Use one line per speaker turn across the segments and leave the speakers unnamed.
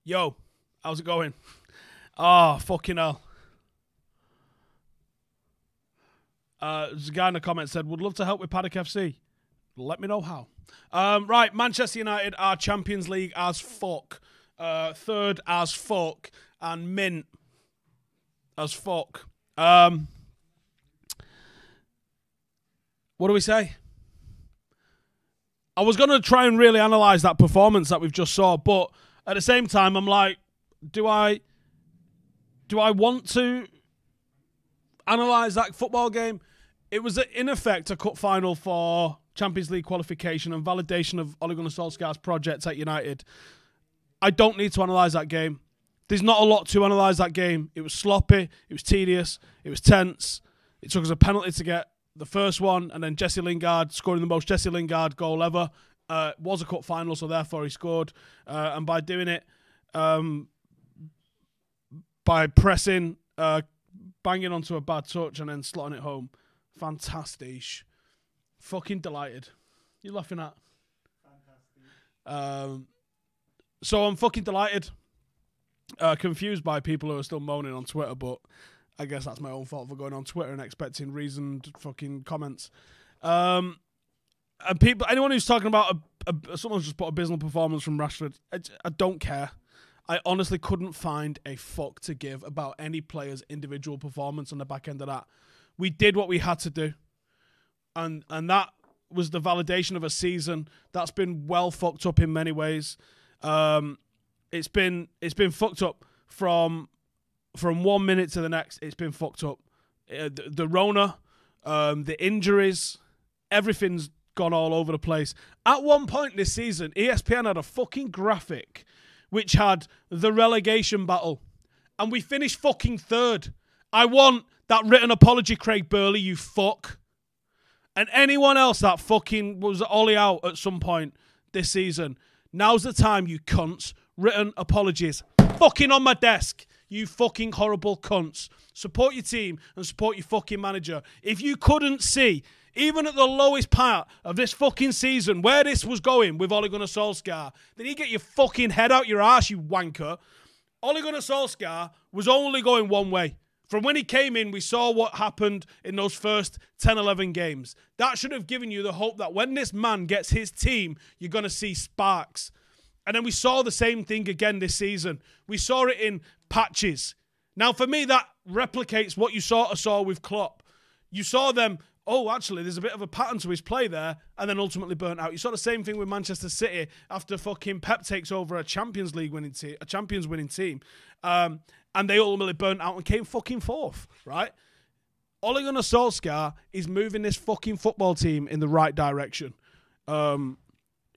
Yo, how's it going? Oh, fucking hell. There's a guy in the comments said, would love to help with Paddock FC. Let me know how. Right, Manchester United are Champions League as fuck. Third as fuck. And mint as fuck. What do we say? I was going to try and really analyse that performance that we've just saw, but at the same time, I'm like, do I want to analyse that football game? It was, in effect, a cup final for Champions League qualification and validation of Ole Gunnar Solskjaer's project at United. I don't need to analyse that game. There's not a lot to analyse that game. It was sloppy. It was tedious. It was tense. It took us a penalty to get the first one, and then Jesse Lingard scoring the most Jesse Lingard goal ever. Was a cup final, so therefore he scored. And by doing it, by pressing, banging onto a bad touch and then slotting it home. Fantastic. Fucking delighted. You laughing at? Fantastic. So I'm fucking delighted. Confused by people who are still moaning on Twitter, but I guess that's my own fault for going on Twitter and expecting reasoned fucking comments. And people, anyone who's talking about someone's just put a abysmal performance from Rashford, I don't care. I honestly couldn't find a fuck to give about any player's individual performance on the back end of that. We did what we had to do. And that was the validation of a season that's been well fucked up in many ways. It's been fucked up from 1 minute to the next. It's been fucked up. The Rona, the injuries, everything's gone all over the place. At one point this season, ESPN had a fucking graphic which had the relegation battle. And we finished fucking third. I want that written apology, Craig Burley, you fuck. And anyone else that fucking was Ollie out at some point this season, now's the time, you cunts. Written apologies. Fucking on my desk. You fucking horrible cunts. Support your team and support your fucking manager. If you couldn't see, even at the lowest part of this fucking season, where this was going with Ole Gunnar Solskjaer, then you get your fucking head out your arse, you wanker. Ole Gunnar Solskjaer was only going one way. From when he came in, we saw what happened in those first 10, 11 games. That should have given you the hope that when this man gets his team, you're going to see sparks. And then we saw the same thing again this season. We saw it in patches. Now, for me, that replicates what you sort of saw with Klopp. You saw them, oh, actually, there's a bit of a pattern to his play there, and then ultimately burnt out. You saw the same thing with Manchester City after fucking Pep takes over a Champions League winning team, a Champions winning team, and they ultimately burnt out and came fucking fourth, right? Ole Gunnar Solskjaer is moving this fucking football team in the right direction.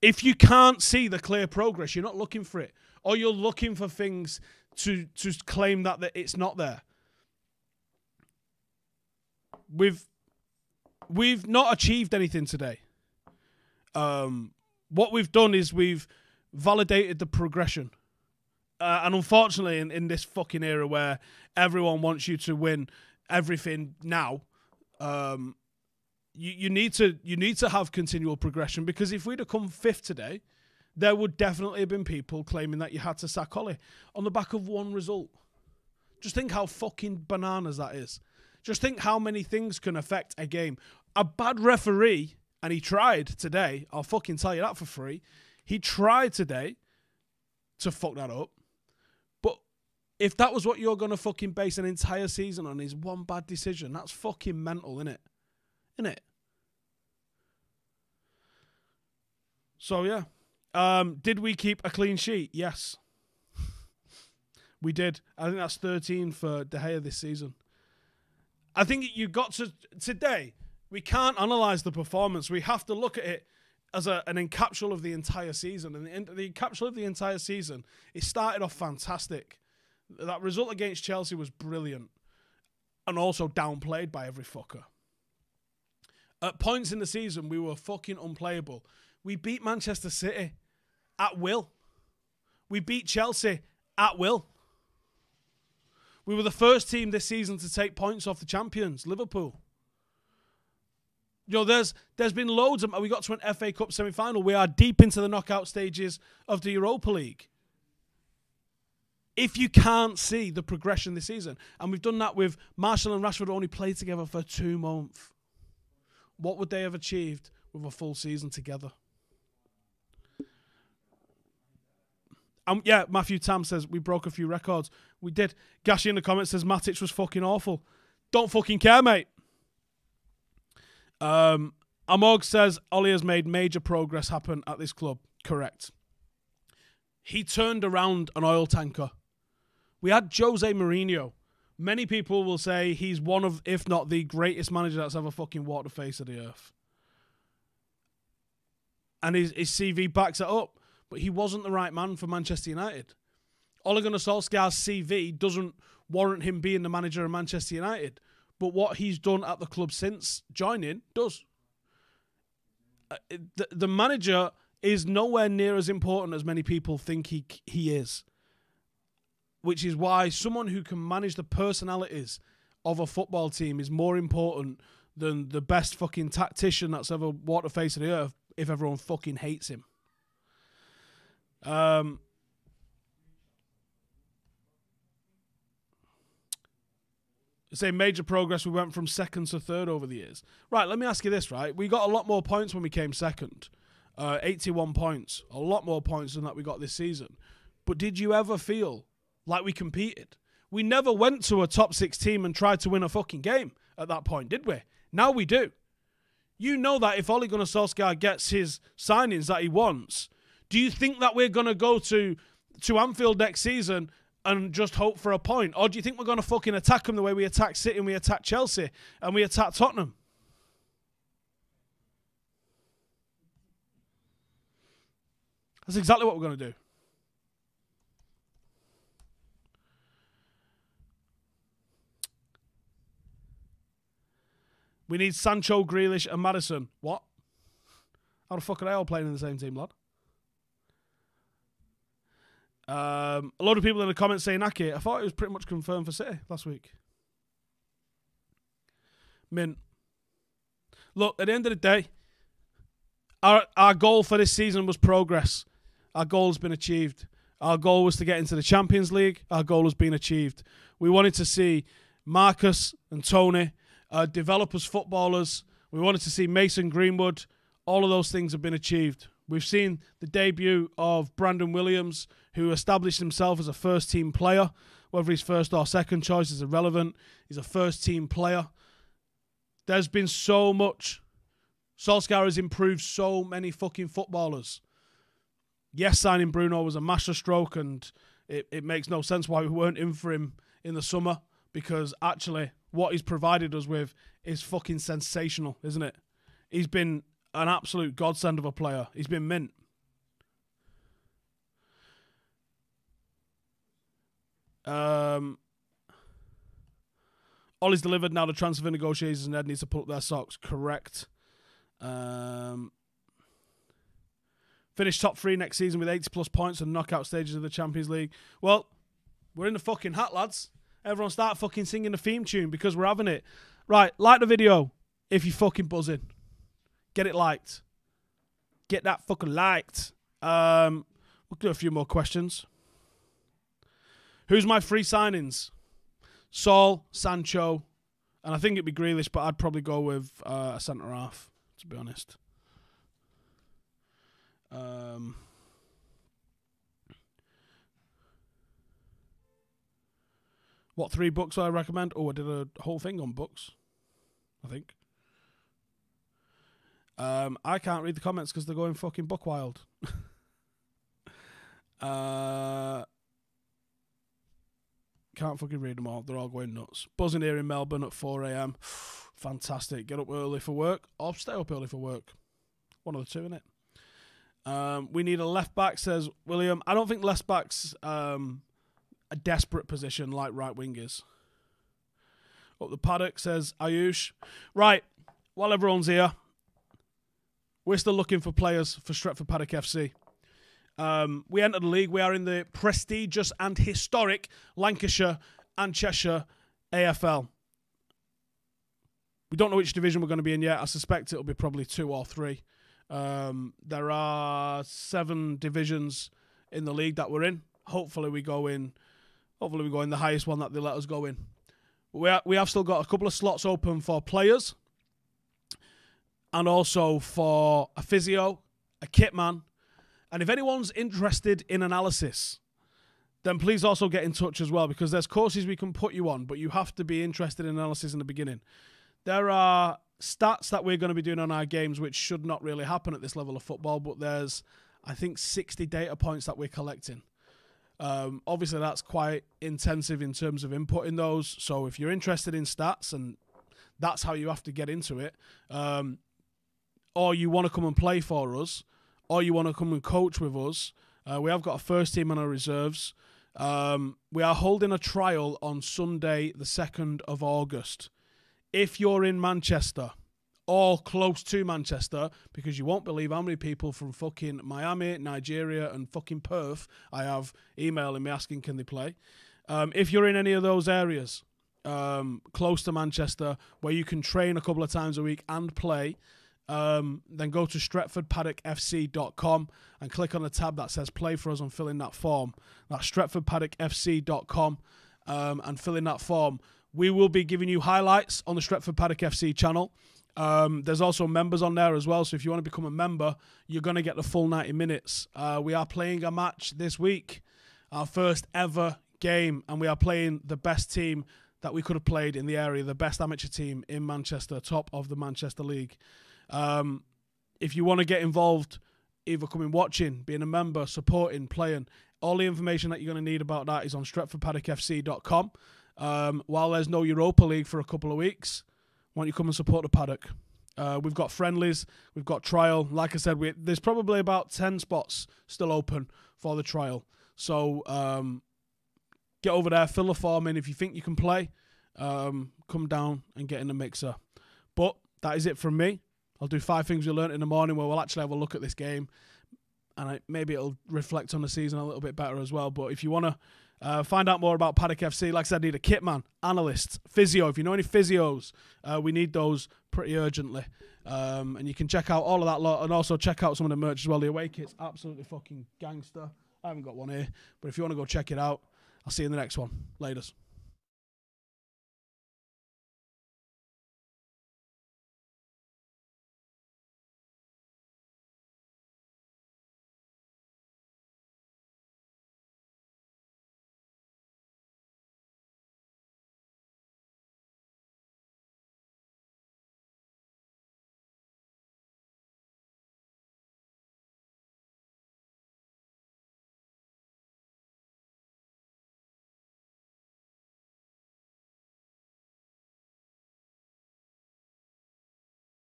If you can't see the clear progress, you're not looking for it. Or you're looking for things to claim that it's not there. We've not achieved anything today. What we've done is we've validated the progression. And unfortunately, in this fucking era where everyone wants you to win everything now, You need to have continual progression, because if we'd have come fifth today, there would definitely have been people claiming that you had to sack Ollie on the back of one result. Just think how fucking bananas that is. Just think how many things can affect a game. A bad referee, and he tried today, I'll fucking tell you that for free, he tried today to fuck that up. But if that was what you're going to fucking base an entire season on, is one bad decision, that's fucking mental, innit? Innit? So, yeah. Did we keep a clean sheet? Yes. We did. I think that's 13 for De Gea this season. I think you got to... Today, we can't analyse the performance. We have to look at it as an encapsule of the entire season. And the encapsule of the entire season, it started off fantastic. That result against Chelsea was brilliant. And also downplayed by every fucker. At points in the season, we were fucking unplayable. We beat Manchester City at will. We beat Chelsea at will. We were the first team this season to take points off the champions, Liverpool. You know, there's been loads of... We got to an FA Cup semi-final. We are deep into the knockout stages of the Europa League. If you can't see the progression this season, and we've done that with Martial and Rashford only played together for 2 months, what would they have achieved with a full season together? Yeah, Matthew Tam says, we broke a few records. We did. Gashi in the comments says, Matic was fucking awful. Don't fucking care, mate. Amog says, Ollie has made major progress happen at this club. Correct. He turned around an oil tanker. We had Jose Mourinho. Many people will say he's one of, if not the greatest manager that's ever fucking walked the face of the earth. And his CV backs it up. But he wasn't the right man for Manchester United. Ole Gunnar Solskjaer's CV doesn't warrant him being the manager of Manchester United. But what he's done at the club since joining does. The manager is nowhere near as important as many people think he is. Which is why someone who can manage the personalities of a football team is more important than the best fucking tactician that's ever walked the face of the earth if everyone fucking hates him. Say major progress, we went from second to third over the years. Right, let me ask you this, right? We got a lot more points when we came second. 81 points. A lot more points than that we got this season. But did you ever feel like we competed? We never went to a top 6 team and tried to win a fucking game at that point, did we? Now we do. You know that if Ole Gunnar Solskjaer gets his signings that he wants, do you think that we're going to go to Anfield next season and just hope for a point? Or do you think we're going to fucking attack them the way we attack City and we attack Chelsea and we attack Tottenham? That's exactly what we're going to do. We need Sancho, Grealish and Maddison. What? How the fuck are they all playing in the same team, lad? A lot of people in the comments saying Ake. I thought it was pretty much confirmed for City last week. Mint. Look, at the end of the day, our goal for this season was progress. Our goal has been achieved. Our goal was to get into the Champions League. Our goal has been achieved. We wanted to see Marcus and Tony develop as footballers. We wanted to see Mason Greenwood. All of those things have been achieved. We've seen the debut of Brandon Williams, who established himself as a first-team player. Whether he's first or second choice is irrelevant. He's a first-team player. There's been so much. Solskjaer has improved so many fucking footballers. Yes, signing Bruno was a masterstroke, and it makes no sense why we weren't in for him in the summer, because actually what he's provided us with is fucking sensational, isn't it? He's been an absolute godsend of a player. He's been mint. Ollie's delivered. Now the transfer negotiators and Ed needs to pull up their socks. Correct. Finish top 3 next season with 80+ points and knockout stages of the Champions League. Well, we're in the fucking hat, lads. Everyone start fucking singing the theme tune because we're having it. Right, like the video if you're fucking buzzing. Get it liked. Get that fucking liked. We'll do a few more questions. Who's my free signings? Saul, Sancho, and I think it'd be Grealish, but I'd probably go with a centre-half, to be honest. What 3 books I recommend? Oh, I did a whole thing on books, I think. I can't read the comments because they're going fucking book wild. Can't fucking read them all. They're all going nuts. Buzzing here in Melbourne at 4 a.m. Fantastic. Get up early for work or stay up early for work. One of the two, innit? We need a left back, says William. I don't think left back's a desperate position like right wingers. Up the paddock, says Ayush. Right, while everyone's here, we're still looking for players for Stretford Paddock FC. We entered the league. We are in the prestigious and historic Lancashire and Cheshire AFL. We don't know which division we're going to be in yet. I suspect it'll be probably 2 or 3. There are 7 divisions in the league that we're in. Hopefully we go in Hopefully we go in the highest one that they let us go in. We have still got a couple of slots open for players and also for a physio, a kit man. And if anyone's interested in analysis, then please also get in touch as well, because there's courses we can put you on, but you have to be interested in analysis in the beginning. There are stats that we're going to be doing on our games which should not really happen at this level of football, but there's, I think, 60 data points that we're collecting. Obviously, that's quite intensive in terms of inputting those. So if you're interested in stats, and that's how you have to get into it, or you want to come and play for us, or you want to come and coach with us, we have got a first team and our reserves. We are holding a trial on Sunday, the 2nd of August. If you're in Manchester or close to Manchester, because you won't believe how many people from fucking Miami, Nigeria, and fucking Perth I have emailing me asking can they play. If you're in any of those areas close to Manchester where you can train a couple of times a week and play, then go to stretfordpaddockfc.com and click on the tab that says play for us and fill in that form. That's stretfordpaddockfc.com and fill in that form. We will be giving you highlights on the Stretford Paddock FC channel. There's also members on there as well, so if you want to become a member, you're going to get the full 90 minutes. We are playing a match this week, our first ever game, and we are playing the best team that we could have played in the area, the best amateur team in Manchester, top of the Manchester League. If you want to get involved, either coming watching, being a member, supporting, playing, all the information that you're going to need about that is on stretfordpaddockfc.com. While there's no Europa League for a couple of weeks, why don't you come and support the paddock? We've got friendlies, we've got trial. Like I said, there's probably about 10 spots still open for the trial. So get over there, fill the form in. If you think you can play, come down and get in the mixer. But that is it from me. I'll do 5 things we learnt in the morning where we'll actually have a look at this game. And maybe it'll reflect on the season a little bit better as well. But if you want to find out more about Paddock FC, like I said, I need a kit man, analyst, physio. If you know any physios, we need those pretty urgently. And you can check out all of that lot and also check out some of the merch as well. The away kit's absolutely fucking gangster. I haven't got one here. But if you want to go check it out, I'll see you in the next one. Laters.